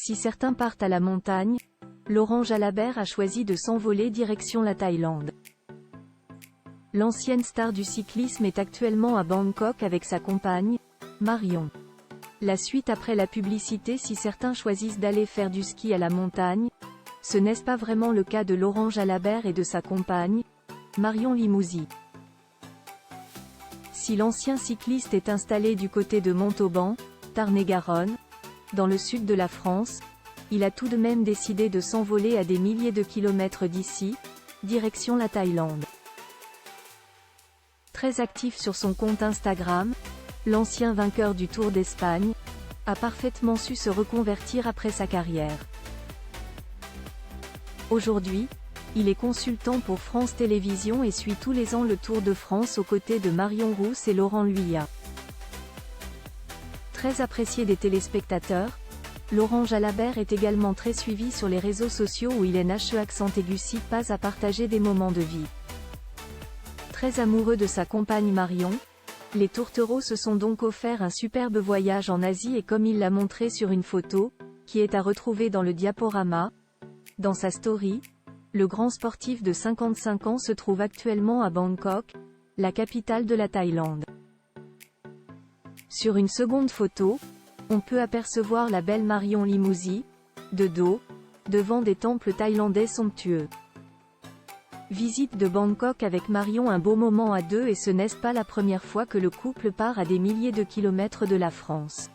Si certains partent à la montagne, Laurent Jalabert a choisi de s'envoler direction la Thaïlande. L'ancienne star du cyclisme est actuellement à Bangkok avec sa compagne, Marion. La suite après la publicité. Si certains choisissent d'aller faire du ski à la montagne, ce n'est pas vraiment le cas de Laurent Jalabert et de sa compagne, Marion Limousin. Si l'ancien cycliste est installé du côté de Montauban, Tarn-et-Garonne, dans le sud de la France, il a tout de même décidé de s'envoler à des milliers de kilomètres d'ici, direction la Thaïlande. Très actif sur son compte Instagram, l'ancien vainqueur du Tour d'Espagne a parfaitement su se reconvertir après sa carrière. Aujourd'hui, il est consultant pour France Télévisions et suit tous les ans le Tour de France aux côtés de Marion Rousse et Laurent Luyat. Très apprécié des téléspectateurs, Laurent Jalabert est également très suivi sur les réseaux sociaux où il est pas à partager des moments de vie. Très amoureux de sa compagne Marion, les tourtereaux se sont donc offert un superbe voyage en Asie et comme il l'a montré sur une photo, qui est à retrouver dans le diaporama, dans sa story, le grand sportif de 55 ans se trouve actuellement à Bangkok, la capitale de la Thaïlande. Sur une seconde photo, on peut apercevoir la belle Marion Limousin, de dos, devant des temples thaïlandais somptueux. Visite de Bangkok avec Marion, un beau moment à deux et ce n'est pas la première fois que le couple part à des milliers de kilomètres de la France.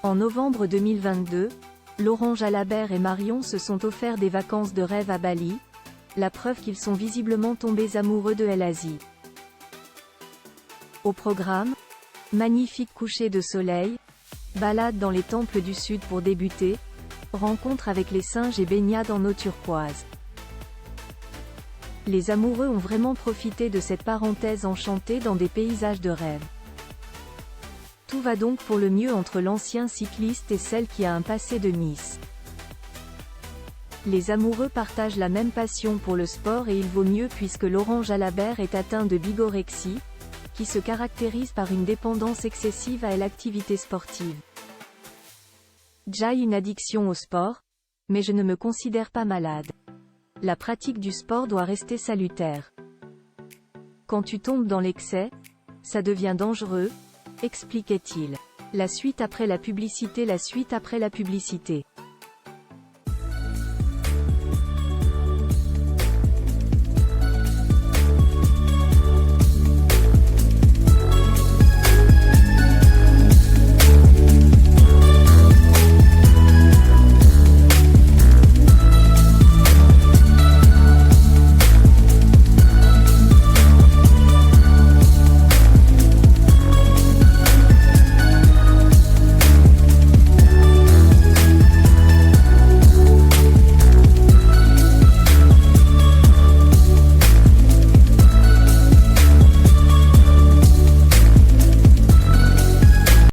En novembre 2022, Laurent Jalabert et Marion se sont offert des vacances de rêve à Bali, la preuve qu'ils sont visiblement tombés amoureux de l'Asie. Au programme, magnifique coucher de soleil, balade dans les temples du sud pour débuter, rencontre avec les singes et baignade en eau turquoise. Les amoureux ont vraiment profité de cette parenthèse enchantée dans des paysages de rêve. Tout va donc pour le mieux entre l'ancien cycliste et celle qui a un passé de Miss. Les amoureux partagent la même passion pour le sport et il vaut mieux puisque Laurent Jalabert est atteint de bigorexie, qui se caractérise par une dépendance excessive à l'activité sportive. J'ai une addiction au sport, mais je ne me considère pas malade. La pratique du sport doit rester salutaire. Quand tu tombes dans l'excès, ça devient dangereux, expliquait-il. La suite après la publicité.